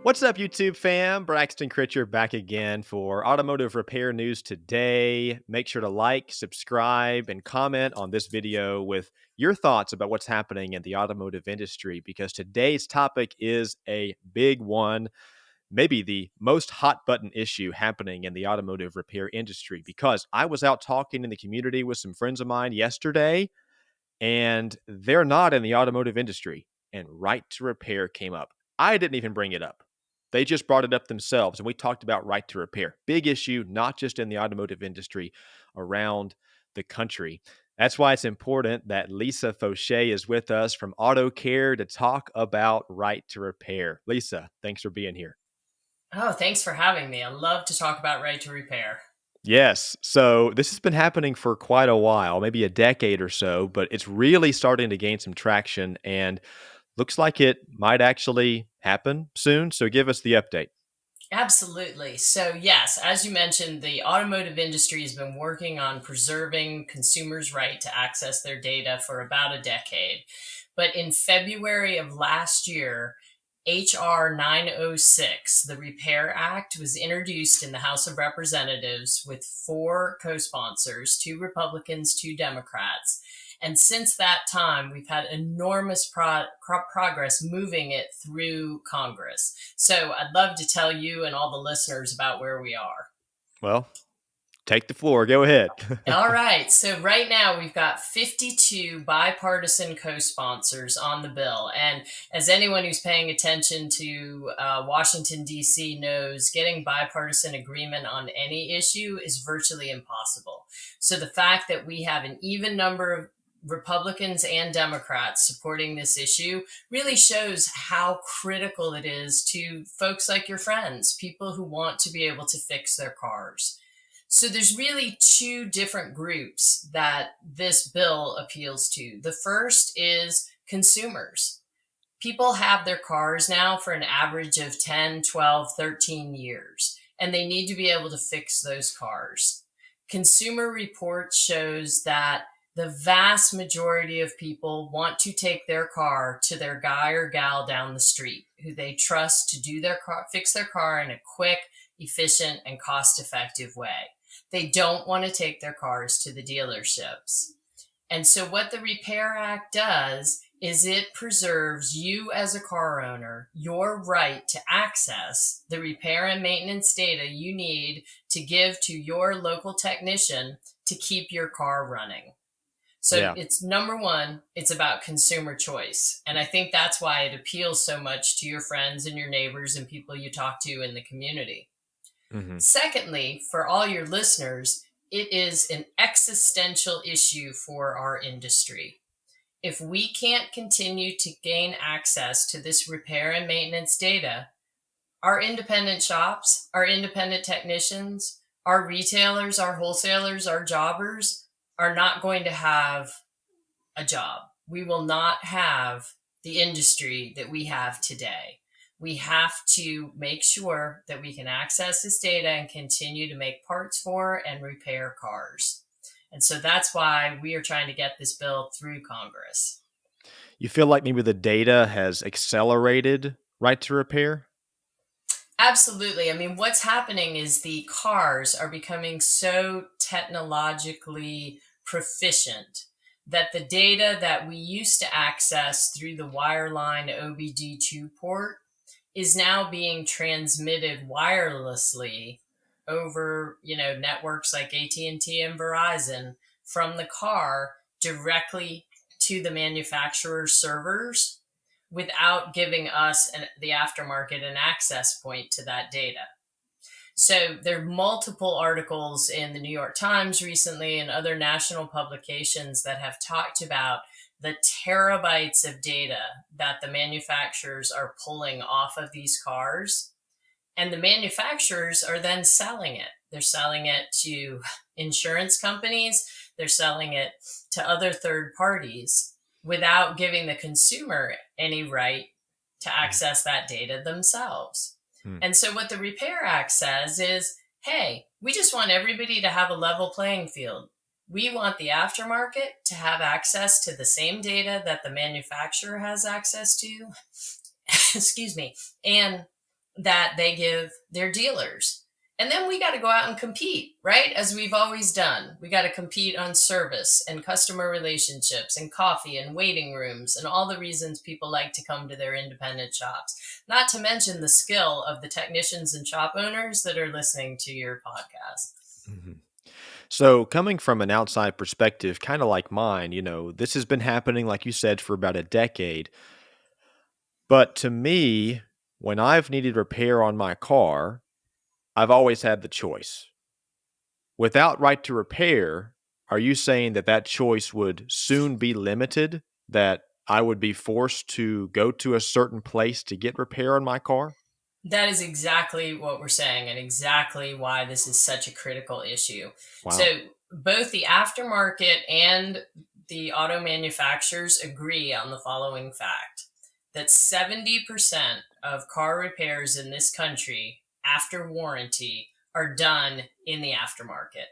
What's up, YouTube fam? Braxton Critcher back again for automotive repair news today. Make sure to like, subscribe, and comment on this video with your thoughts about what's happening in the automotive industry because today's topic is a big one, maybe the most hot button issue happening in the automotive repair industry. Because I was out talking in the community with some friends of mine yesterday, and they're not in the automotive industry, and right to repair came up. I didn't even bring it up. They just brought it up themselves, and we talked about right to repair. Big issue, not just in the automotive industry, around the country. That's why it's important that Lisa Fauché is with us from Auto Care to talk about right to repair. Lisa, thanks for being here. Oh, thanks for having me. I love to talk about right to repair. Yes. So this has been happening for quite a while, maybe a decade or so, but it's really starting to gain some traction and looks like it might actually happen soon. So give us the update. Absolutely. So, yes, as you mentioned, the automotive industry has been working on preserving consumers' right to access their data for about a decade. But in February of last year, HR 906, the Repair Act, was introduced in the House of Representatives with four co sponsors, two Republicans, two Democrats. And since that time, we've had enormous progress moving it through Congress. So I'd love to tell you and all the listeners about where we are. Well, take the floor. Go ahead. All right. So right now we've got 52 bipartisan co-sponsors on the bill. And as anyone who's paying attention to Washington, D.C. knows, getting bipartisan agreement on any issue is virtually impossible. So the fact that we have an even number of Republicans and Democrats supporting this issue really shows how critical it is to folks like your friends, people who want to be able to fix their cars. So there's really two different groups that this bill appeals to. The first is consumers. People have their cars now for an average of 10, 12, 13 years, and they need to be able to fix those cars. Consumer Reports shows that the vast majority of people want to take their car to their guy or gal down the street who they trust to do their car, fix their car in a quick, efficient, and cost-effective way. They don't want to take their cars to the dealerships. And so what the Repair Act does is it preserves you as a car owner, your right to access the repair and maintenance data you need to give to your local technician to keep your car running. So Yeah. it's number one, it's about consumer choice. And I think that's why it appeals so much to your friends and your neighbors and people you talk to in the community. Hmm. Secondly, for all your listeners, it is an existential issue for our industry. If we can't continue to gain access to this repair and maintenance data, our independent shops, our independent technicians, our retailers, our wholesalers, our jobbers are not going to have a job. We will not have the industry that we have today. We have to make sure that we can access this data and continue to make parts for and repair cars. And so that's why we are trying to get this bill through Congress. You feel like maybe the data has accelerated right to repair? Absolutely. I mean, what's happening is the cars are becoming so technologically proficient that the data that we used to access through the wireline OBD2 port is now being transmitted wirelessly over, networks like AT&T and Verizon from the car directly to the manufacturer's servers without giving us the aftermarket an access point to that data. So there are multiple articles in the New York Times recently and other national publications that have talked about the terabytes of data that the manufacturers are pulling off of these cars. And the manufacturers are then selling it. They're selling it to insurance companies. They're selling it to other third parties without giving the consumer any right to access that data themselves. Hmm. And so what the Repair Act says is, hey, we just want everybody to have a level playing field. We want the aftermarket to have access to the same data that the manufacturer has access to. Excuse me. And that they give their dealers. And then we got to go out and compete, right? As we've always done. We got to compete on service and customer relationships and coffee and waiting rooms and all the reasons people like to come to their independent shops. Not to mention the skill of the technicians and shop owners that are listening to your podcast. Mhm. So, coming from an outside perspective, kind of like mine, this has been happening, like you said, for about a decade. But to me, when I've needed repair on my car, I've always had the choice. Without right to repair, are you saying that that choice would soon be limited? That I would be forced to go to a certain place to get repair on my car? That is exactly what we're saying and exactly why this is such a critical issue. So, Wow. both the aftermarket and the auto manufacturers agree on the following fact that 70% of car repairs in this country after warranty are done in the aftermarket.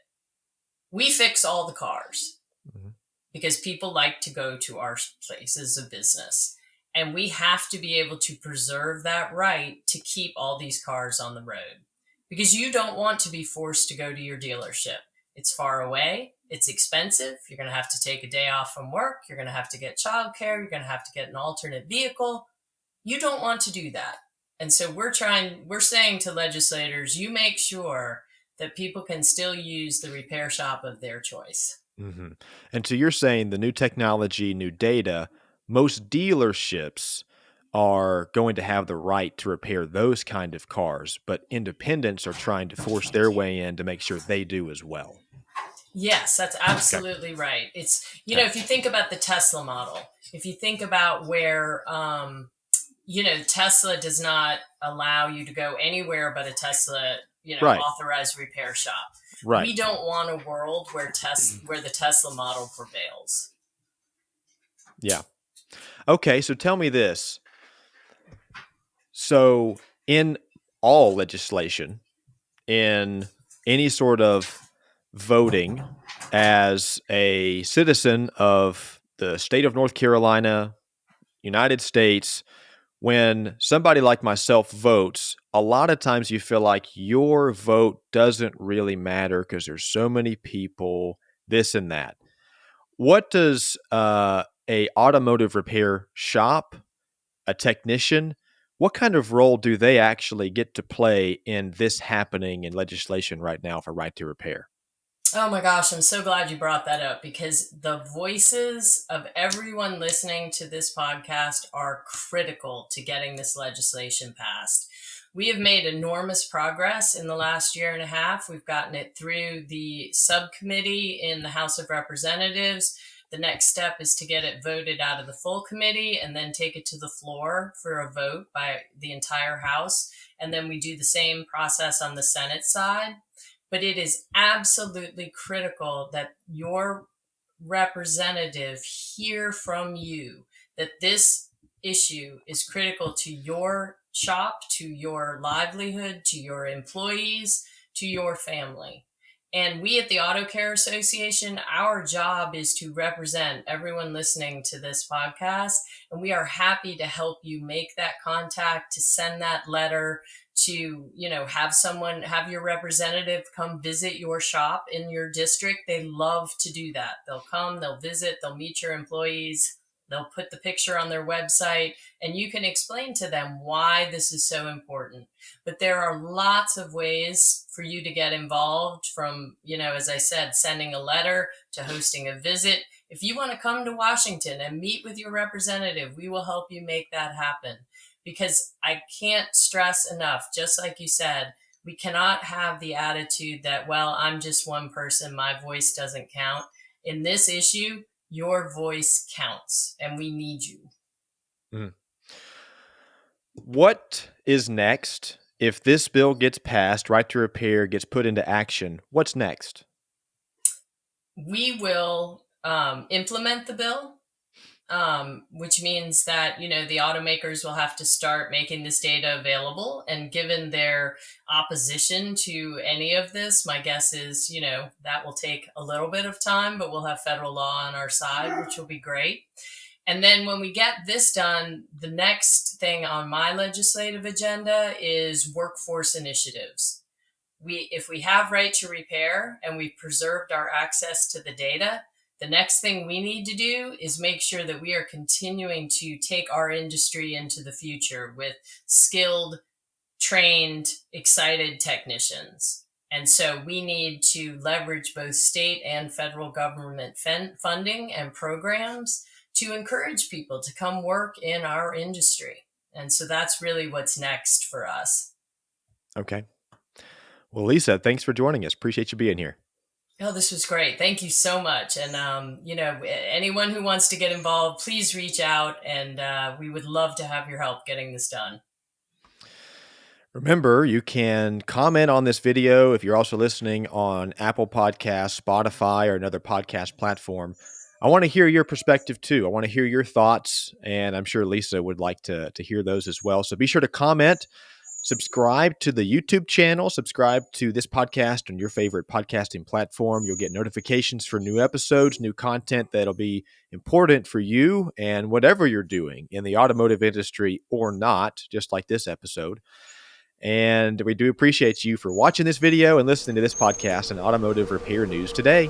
We fix all the cars Mhm. because people like to go to our places of business. And we have to be able to preserve that right to keep all these cars on the road because you don't want to be forced to go to your dealership. It's far away. It's expensive. You're going to have to take a day off from work. You're going to have to get childcare. You're going to have to get an alternate vehicle. You don't want to do that. And so we're saying to legislators, you make sure that people can still use the repair shop of their choice. Mhm. And so you're saying the new technology, new data, most dealerships are going to have the right to repair those kind of cars, but independents are trying to force their way in to make sure they do as well. Yes, that's Okay. absolutely right. Okay. If you think about the Tesla model, if you think about where, Tesla does not allow you to go anywhere but a Tesla, Right. authorized repair shop. Right. We don't want a world where the Tesla model prevails. Yeah. Okay. So tell me this. So in all legislation, in any sort of voting as a citizen of the state of North Carolina, United States, when somebody like myself votes, a lot of times you feel like your vote doesn't really matter because there's so many people, this and that. What does a automotive repair shop, a technician, what kind of role do they actually get to play in this happening in legislation right now for right to repair? Oh my gosh, I'm so glad you brought that up because the voices of everyone listening to this podcast are critical to getting this legislation passed. We have made enormous progress in the last year and a half. We've gotten it through the subcommittee in the House of Representatives. The next step is to get it voted out of the full committee and then take it to the floor for a vote by the entire House. And then we do the same process on the Senate side. But it is absolutely critical that your representative hear from you that this issue is critical to your shop, to your livelihood, to your employees, to your family. And we at the Auto Care Association, our job is to represent everyone listening to this podcast. And we are happy to help you make that contact, to send that letter, to have your representative come visit your shop in your district. They love to do that. They'll come, they'll visit, they'll meet your employees, they'll put the picture on their website, and you can explain to them why this is so important. But there are lots of ways for you to get involved, from, as I said, sending a letter to hosting a visit. If you want to come to Washington and meet with your representative, we will help you make that happen. Because I can't stress enough, just like you said, we cannot have the attitude that, well, I'm just one person, my voice doesn't count. In this issue, your voice counts, and we need you. Mhm. What is next if this bill gets passed, right to repair gets put into action? What's next? We will implement the bill, which means that the automakers will have to start making this data available. And given their opposition to any of this, my guess is that will take a little bit of time, but we'll have federal law on our side, which will be great. And then when we get this done, the next thing on my legislative agenda is workforce initiatives. If we have right to repair and we've preserved our access to the data, the next thing we need to do is make sure that we are continuing to take our industry into the future with skilled, trained, excited technicians. And so we need to leverage both state and federal government funding and programs to encourage people to come work in our industry. And so that's really what's next for us. Okay. Well, Lisa, thanks for joining us. Appreciate you being here. Oh, this was great. Thank you so much. And, anyone who wants to get involved, please reach out, and we would love to have your help getting this done. Remember, you can comment on this video if you're also listening on Apple Podcasts, Spotify, or another podcast platform. I want to hear your perspective too. I want to hear your thoughts, and I'm sure Lisa would like to hear those as well. So be sure to comment, subscribe to the YouTube channel, subscribe to this podcast on your favorite podcasting platform. You'll get notifications for new episodes, new content that'll be important for you and whatever you're doing in the automotive industry or not, just like this episode. And we do appreciate you for watching this video and listening to this podcast on automotive repair news today.